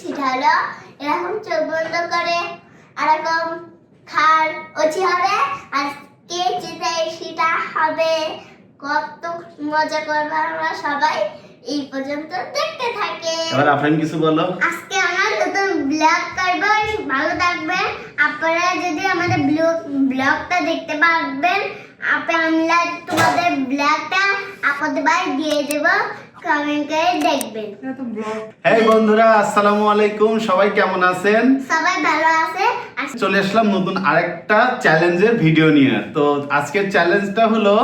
সেটা হলো এরকম চোখ বন্ধ করে এরকম খার ওচি হবে আর কে জিতে সেটা হবে। কত মজা করবো আমরা সবাই, এই পর্যন্ত দেখতে থাকে। এবার আফরিন কিছু বলো। আজকে আমার নতুন ব্লগ করবো, ভালো থাকবেন। আপনারা যদি আমাদের ব্লগটা দেখতে পারবেন, আমরা তোমাদের ব্লগটা আপনাদের ভাই দিয়ে দেব, কমেন্ট করে দেখবেন। এই বন্ধুরা আসসালামু আলাইকুম, সবাই কেমন আছেন? সবাই ভালো আছে। চলে আসলাম নতুন আরেকটা চ্যালেঞ্জের ভিডিও নিয়ে। তো আজকের চ্যালেঞ্জটা হলো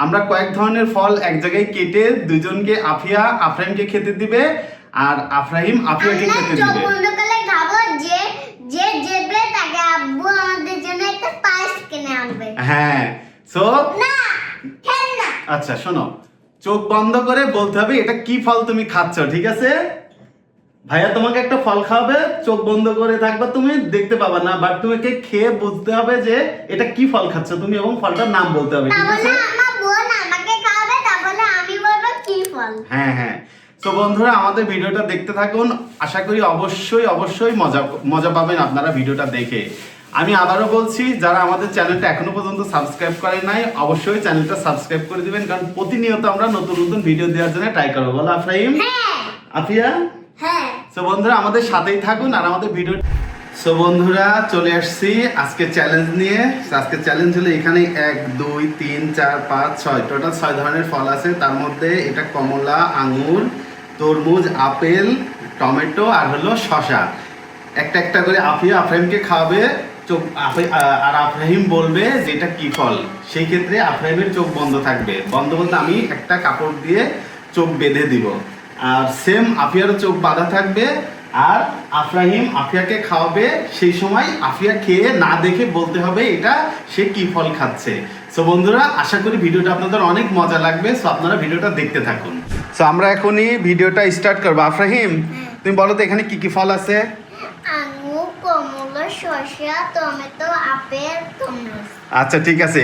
আমরা কয়েক ধরনের ফল এক জায়গায় কেটে দুজনকে আফিয়া আফরাইমকে খেতে দিবে আর আফরাইম আফিয়াকে খেতে চোখ দিবে। বন্ধ করে খাবো, যে যে জিতবে তাকে আব্বু আমাদের জন্য একটা পায়েস কিনে আনবে। হ্যাঁ, সো না খেল না। আচ্ছা শোনো, চোখ বন্ধ করে বলতে হবে এটা কি ফল তুমি খাচ্ছ, ঠিক আছে? ভাইয়া তোমাকে একটা ফল খাওয়াবে, চোখ বন্ধ করে থাকবে, তুমি দেখতে পাবা না, বাট তোমাকে খেয়ে বুঝতে হবে যে এটা কি ফল খাচ্ছ তুমি এবং ফলটার নাম বলতে হবে, ঠিক আছে? তাহলে আমার বোন আমাকে খাওয়াবে, তাহলে আমি বলবো কি ফল। হ্যাঁ হ্যাঁ, তো বন্ধুরা আমাদের ভিডিওটা দেখতে থাকুন, আশা করি অবশ্যই মজা পাবেন আপনারা ভিডিওটা দেখে। আমি আবারও বলছি, যারা আমাদের চ্যানেলটা এখনো পর্যন্ত সাবস্ক্রাইব করেন নাই অবশ্যই চ্যানেলটা সাবস্ক্রাইব করে দিবেন, কারণ প্রতিনিয়ত আমরা নতুন নতুন ভিডিও দেওয়ার জন্য ট্রাই করবো। বলো আফরাইম। হ্যাঁ আফিয়া। হ্যাঁ। সো বন্ধুরা আমাদের সাথেই থাকুন আর আমাদের ভিডিও। সো বন্ধুরা চলে আসছি আজকে চ্যালেঞ্জ নিয়ে। আজকে চ্যালেঞ্জ হলো এখানে 1 2 3 4 5 6 টোটাল 6 ধরনের ফল আছে। তার মধ্যে এটা কমলা, আঙ্গুর, তরমুজ, আপেল, টমেটো আর হলো শসা। একটা একটা করে আফিয়া আফরাইমকে খাওয়াবে, চোখ আর আফরাইম বলবে যে এটা কি ফল। সেই ক্ষেত্রে আফরাইমের চোখ বন্ধ থাকবে, বন্ধ বলতে আমি একটা কাপড় দিয়ে চোখ বেঁধে দিব, আর সেম আফিয়ারও চোখ বাঁধা থাকবে। আর আফরাহিম আফিয়াকে খাওয়াবে, সেই সময় আফিয়া খেয়ে না দেখে বলতে হবে এটা সে কি ফল খাচ্ছে। সো বন্ধুরা আশা করি ভিডিওটা আপনাদের অনেক মজা লাগবে, সো আপনারা ভিডিওটা দেখতে থাকুন। সো আমরা এখনই ভিডিওটা স্টার্ট করবো। আফরাহিম তুমি বলো তো এখানে কি কি ফল আছে? আঙ্গুর, কমলা, শসা, টমেটো, আপেল, তরমুজ। আচ্ছা ঠিক আছে,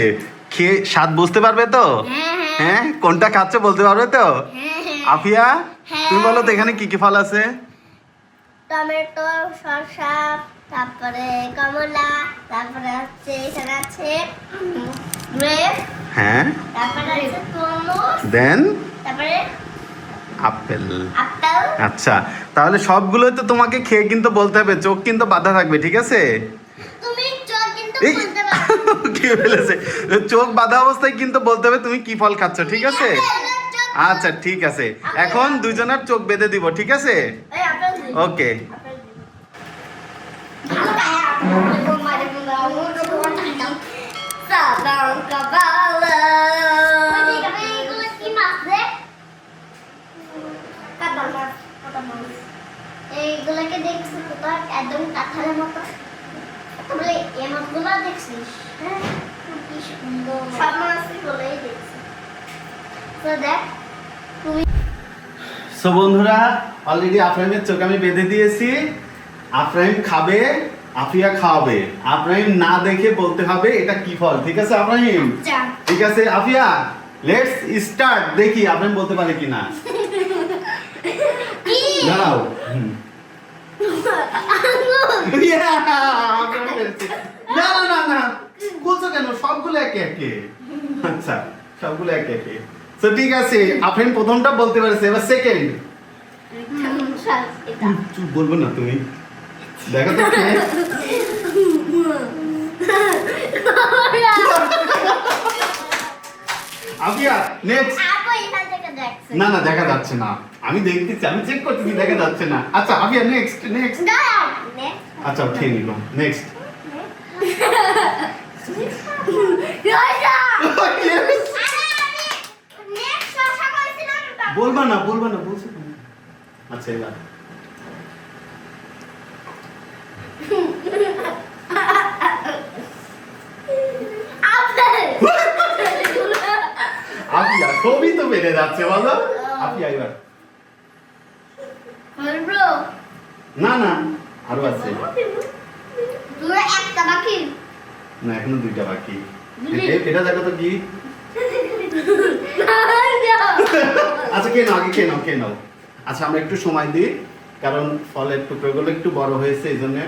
খেয়ে স্বাদ বুঝতে পারবে তো? হ্যাঁ, কোনটা খাচ্ছ বলতে পারবে তো? আফিয়া তুমি বলো তো এখানে কি কি ফল আছে? টমেটো, শসা, তারপরে কমলা, তারপরে হচ্ছে এখানে আছে গ্রেপ, হ্যাঁ, তারপরে আছে তরমুজ, দেন তারপরে আপেল। আপেল। আচ্ছা, তাহলে সবগুলোই তো তোমাকে খেয়ে কিন্তু বলতে হবে, চোখ কিন্তু বাঁধা থাকবে, ঠিক আছে? তুমি চোখ কিন্তু এই, বলতে পারো। কি বলেছে? চোখ বাঁধা অবস্থায় কিন্তু বলতে হবে তুমি কি ফল খাচ্ছ, ঠিক আছে? আচ্ছা ঠিক আছে, এখন দুজনের চোখ বেঁধে দিব, ঠিক আছে? এই আপেল দিই। ওকে। এইগুলোকে দেখছিস তো একদম কাঁঠালের মতো, তাহলে এই মাছগুলো দেখছিস? হ্যাঁ, কি সুন্দর সব মাছই বলেই দেখছি। তো দেখ সো বন্ধুরা অলরেডি আফরাইমের চোখ আমি বেঁধে দিয়েছি। আফরাইম খাবে, আফিয়া খাওয়াবে, আফরাইম না দেখে বলতে হবে এটা কি ফল, ঠিক আছে আফরাইম? আচ্ছা। ঠিক আছে আফিয়া, লেটস স্টার্ট, দেখি আফরাইম বলতে পারে কিনা। দাঁড়াও। না না না না, বলছো কেন? সবগুলো একে একে। আচ্ছা সবগুলো একে একে। তো ঠিক আছে, আফরিন প্রথমটা বলতে পারছে, এবার সেকেন্ড। চুপ বলবো না তুমি, দেখো তো কে। আফিয়া নেক্সট। না না দেখা যাচ্ছে না, আমি দেখতেছি, আমি চেক করতেছি, দেখা যাচ্ছে না। আচ্ছা আফিয়া নেক্সট নেক্সট। আচ্ছা উঠিয়ে নিল, নেক্সট। বলবা না বলছো তুমি। আচ্ছা এবার আপিয়া সবই তো বেড়ে যাচ্ছে, বলো আপিয়া এবার। না না আরো আছে, একটা বাকি না এখনো 2টা বাকি। এটা দেখো তো কি। আচ্ছা কে নাও আগে, কে নাও। আচ্ছা আমরা একটু সময় দিই, কারণ ফলের টুকরোগুলো একটু বড় হয়েছে, এই জন্য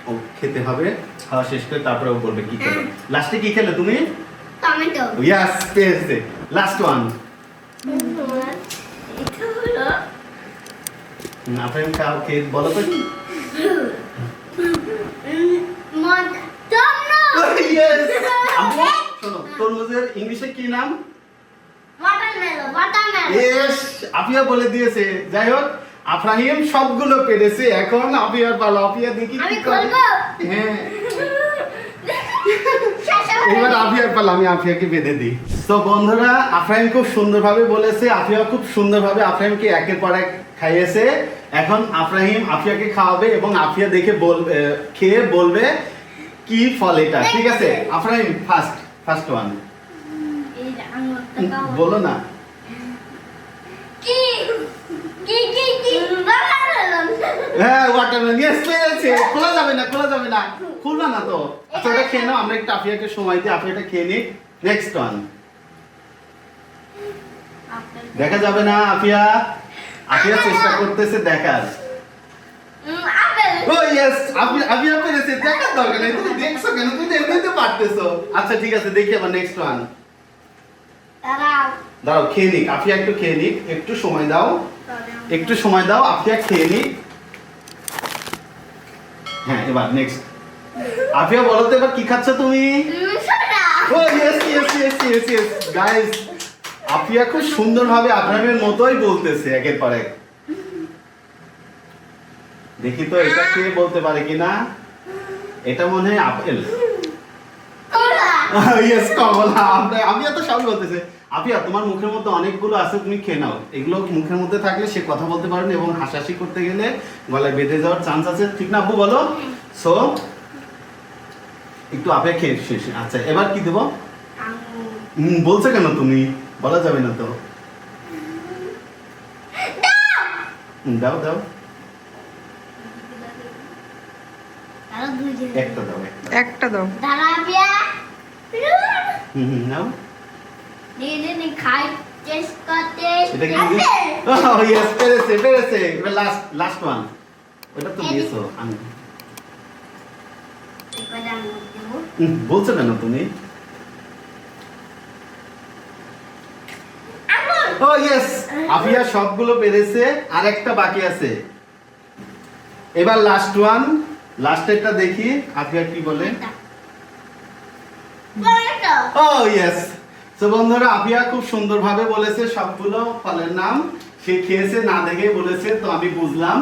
ও খেতে হবে। খাওয়া শেষ করে তারপরে ও বলবে কি খেলো। লাস্টে কি খেলে তুমি? টমেটো। ইয়াস, পেয়েছে। Last one. এটা হলো আফরিন খাও, খেয়ে বলো তো কি? Yes! আপু, শোনো, তরমুজের ইংলিশে কি নাম? Yes! আফিয়া বলে দিয়েছে। যাই হোক, আফরাহিম সবগুলো পেরেছে। এখন আফিয়ার পালা। আফিয়া দেখি কি করে। হ্যাঁ, এবার আফিয়ার পালা, আমি আফিয়াকে বেঁধে দিই। তো বন্ধুরা, আফরাহিম খুব সুন্দরভাবে বলেছে, আফিয়া খুব সুন্দরভাবে আফরাহিমকে একের পর এক খাইয়েছে। এখন আফরাহিম আফিয়াকে খাওয়াবে এবং আফিয়া দেখে বলবে, খেয়ে বলবে কি ফল এটা। ঠিক আছে আফরাহিম, ফার্স্ট ওয়ান বলো না। হ্যাঁ, ওয়াটারমেলন। ইয়েস, পেয়েছে। খোলা যাবে না, খুলবা না তো। আচ্ছা, ওটা খেয়ে নাও, আমরা একটু আফিয়াকে সময় দিই, আফিয়াটা খেয়ে নিই। Next one. দেখা যাবে না আফিয়া চেষ্টা করতেছে দেখার। ও ইয়েস, আফিয়া পেরেছে। দেখার দরকার নেই, তুমি দেখছো কেন? তুমি এমনিতে পারতেছো। আচ্ছা ঠিক আছে, দেখি আবার নেক্সট ওয়ান। দাও, খেয়ে নিক আফিয়া, একটু খেয়ে নিক, একটু সময় দাও, আফিয়া খেয়ে নিক। হ্যাঁ, এবার নেক্সট। আফিয়া বলো তো এবার কি খাচ্ছ তুমি? ও ইয়েস, গাইস, আফিয়া খুব সুন্দরভাবে আফরামের মতোই বলতেছে একের পর এক। দেখি তো এটা খেয়ে বলতে পারে কিনা। এটা মনে হয় আপেল। ইয়েস, কমলা। আফিয়া তো সব বলতেছে। আফিয়া, তোমার মুখের মধ্যে অনেকগুলো আছে, তুমি খেয়ে নাও। এগুলো মুখের মধ্যে থাকলে সে কথা বলতে পারে না এবং হাসাহাসি করতে গেলে গলায় বেঁধে যাওয়ার চান্স আছে। ঠিক না আব্বু, বলো? সো একটু আফিয়া খেয়ে শেষ। আচ্ছা, এবার কি দেবো? বলছো কেন তুমি? বলা যাবে না তো। দাও, একটা দাও। নাও। এটা কি? ও ইয়েস, পেরেছে। এবার লাস্ট ওয়ান। ওটা তো দিয়েছো। আমি বলছো কেন তুমি? ও ইয়েস, আফিয়া সবগুলো পেরেছে, আর একটা বাকি আছে। এবার লাস্ট ওয়ান, লাস্টেরটা দেখি আফিয়া কি বলে। ও ইয়েস। তো বন্ধুরা, আফিয়া খুব সুন্দরভাবে বলেছে সবগুলো ফলের নাম। সে খেয়েছে, না দেখে বলেছে, তো আমি বুঝলাম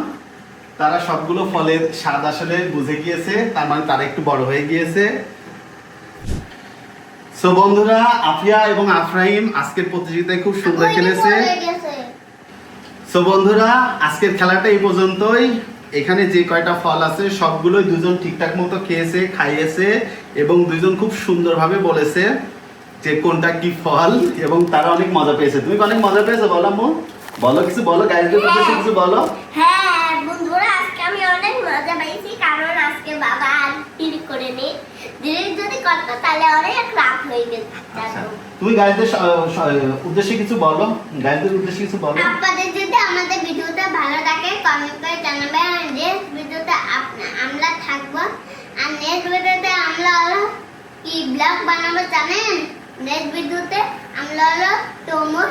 তারা সবগুলো ফলের স্বাদ আসলে বুঝে গিয়েছে, তার মানে তারা একটু বড় হয়ে গিয়েছে। সো বন্ধুরা, আফিয়া এবং আফরাহিম আজকের প্রতিযোগিতায় খুব সুন্দর খেলেছে। সো বন্ধুরা, আজকের খেলাটা এই পর্যন্তই। এখানে যে কয়টা ফল আছে সবগুলোই দুজন ঠিকঠাক মতো খেয়েছে, খাইয়েছে এবং দুজন খুব সুন্দরভাবে বলেছে যে কোনটা কি ফল, এবং তারা অনেক মজা পেয়েছে। তুমি অনেক মজা পেয়েছো? বলো আম্মু, বলো কিছু, বলো গাইজদের উদ্দেশ্যে কিছু বলো। হ্যাঁ বন্ধুরা, আজকে আমি অনেক মজা পাইছি, কারণ আজকে বাবা ডিল করে নি। ডিল যদি করতো তাহলে অনেক রাত হয়ে যেত। তুমি গাইজদের উদ্দেশ্যে কিছু বলো, গাইজদের উদ্দেশ্যে কিছু বলো। আপনাদের যদি আমাদের ভিডিওটা ভালো লাগে কমেন্ট করে জানাবেন। নেক্সট ভিডিওতে আমরা থাকবো, আর নেক্সট ভিডিওতে আমরা কি ব্লগ বানাবো জানেন? নেক্সট ভিডিওতে আমরা তরমুজ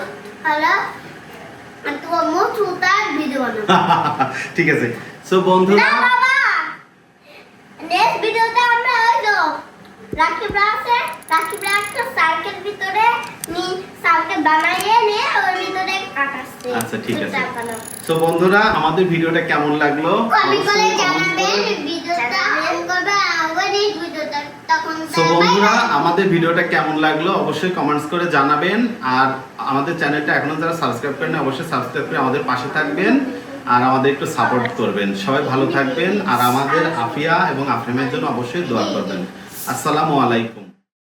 সুতার ভিডিও বানাবো। ঠিক আছে। সো বন্ধুরা, না বাবা, নেক্সট ভিডিওতে আমরা রাখি ব্রাসে একটা সার্কেল ভিতরে সার্কেল বানাইয়ে নিয়ে ওর ভিতরে আকাশে। আচ্ছা ঠিক আছে। সো বন্ধুরা, আমাদের ভিডিওটা কেমন লাগলো কমেন্ট করে জানাবেন। ভিডিওটা অন করবে আবার এই ভিডিওটা তখন। সো বন্ধুরা, আমাদের ভিডিওটা কেমন লাগলো অবশ্যই কমেন্টস করে জানাবেন। আর আমাদের চ্যানেলটা এখনো যারা সাবস্ক্রাইব করেন অবশ্যই সাবস্ক্রাইব করে আমাদের পাশে থাকবেন আর আমাদের একটু সাপোর্ট করবেন। সবাই ভালো থাকবেন আর আমাদের আফিয়া এবং আফরিনের জন্য অবশ্যই দোয়া করবেন। আসসালামু আলাইকুম।